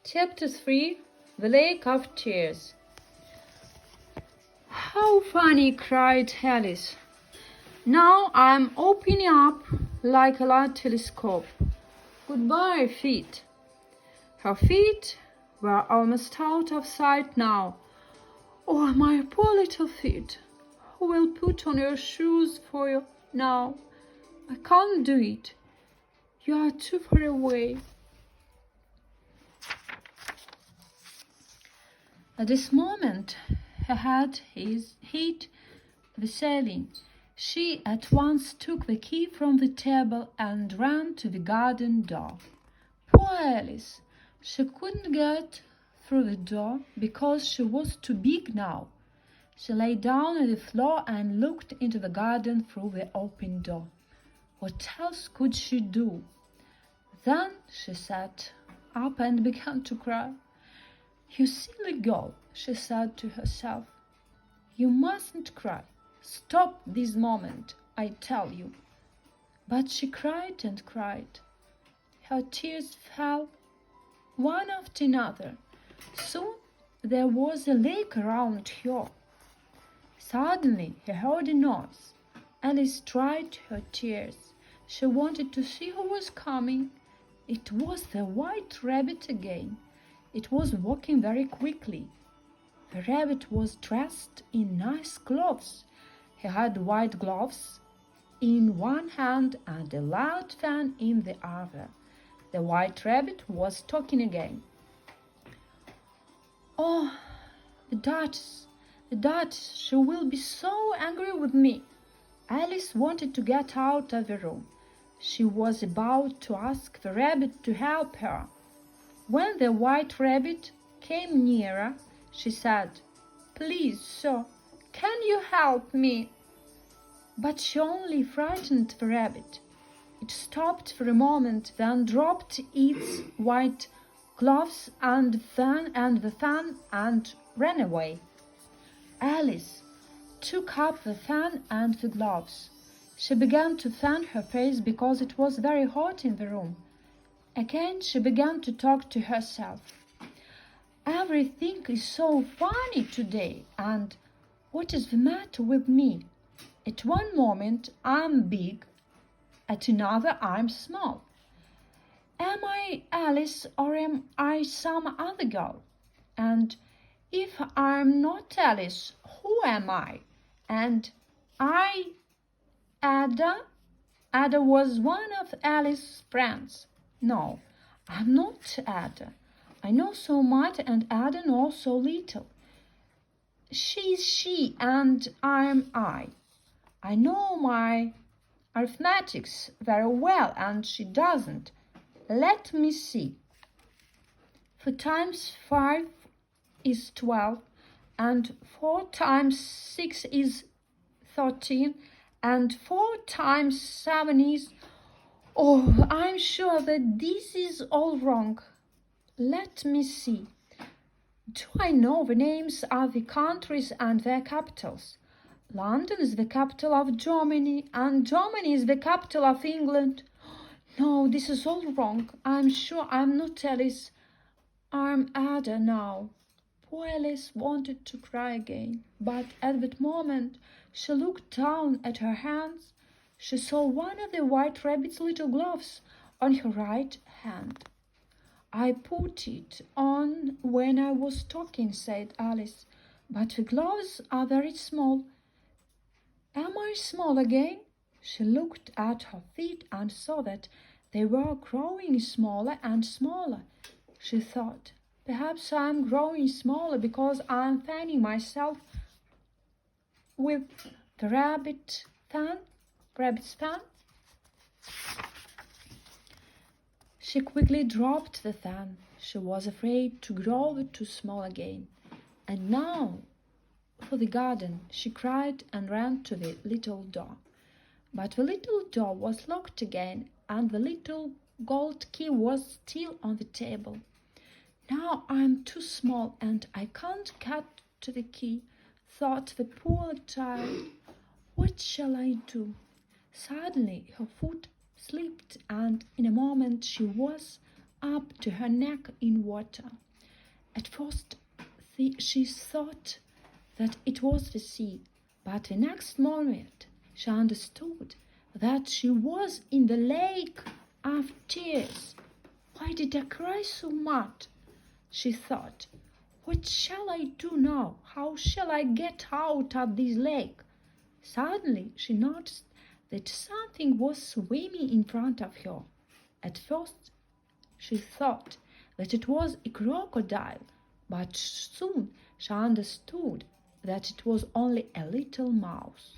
Chapter 3 The Lake of Tears. "How funny!" cried Alice. "Now I'm opening up like a large telescope. Goodbye, feet." Her feet were almost out of sight now. "Oh, my poor little feet! Who will put on your shoes for you now? I can't do it. You are too far away." At this moment, her head hit the ceiling. She at once took the key from the table and ran to the garden door. Poor Alice! She couldn't get through the door because she was too big now. She lay down on the floor and looked into the garden through the open door. What else could she do? Then she sat up and began to cry. "You silly girl," she said to herself. "You mustn't cry. Stop this moment, I tell you." But she cried and cried. Her tears fell one after another. Soon there was a lake around her. Suddenly he heard a noise. Alice dried her tears. She wanted to see who was coming. It was the white rabbit again. It was walking very quickly. The rabbit was dressed in nice clothes. He had white gloves in one hand and a loud fan in the other. The white rabbit was talking again. "Oh, the Duchess, she will be so angry with me." Alice wanted to get out of the room. She was about to ask the rabbit to help her. When the white rabbit came nearer, she said, "Please, sir, can you help me?" But she only frightened the rabbit. It stopped for a moment, then dropped its white gloves and the fan and ran away. Alice took up the fan and the gloves. She began to fan her face because it was very hot in the room. Again she began to talk to herself. "Everything is so funny today, and what is the matter with me? At one moment I'm big, at another I'm small. Am I Alice or am I some other girl? And if I'm not Alice, who am I? And Ada? Ada was one of Alice's friends. No, I'm not Ada. I know so much and Ada knows so little. She's she and I'm I. I know my arithmetics very well and she doesn't. Let me see. 4 times 5 is 12 and 4 times 6 is 13 and 4 times 7 is... Oh, I'm sure that this is all wrong. Let me see. Do I know the names of the countries and their capitals? London is the capital of Germany, and Germany is the capital of England. No, this is all wrong. I'm sure I'm not Alice. I'm Ada now." Poor Alice wanted to cry again, but at that moment she looked down at her hands. She saw one of the white rabbit's little gloves on her right hand. "I put it on when I was talking," said Alice, "but the gloves are very small." "Am I small again?" She looked at her feet and saw that they were growing smaller and smaller. She thought, "Perhaps I'm growing smaller because I'm fanning myself with the rabbit's fan." She quickly dropped the fan. She was afraid to grow too small again. "And now for the garden," she cried and ran to the little door. But the little door was locked again, and the little gold key was still on the table. "Now I'm too small and I can't get to the key," thought the poor child. "What shall I do?" Suddenly her foot slipped, and in a moment she was up to her neck in water. At first she thought that it was the sea, but the next moment she understood that she was in the lake of tears. Why did I cry so much? She thought. What shall I do now? How shall I get out of this lake? Suddenly she noticed that something was swimming in front of her. At first she thought that it was a crocodile, but soon she understood that it was only a little mouse.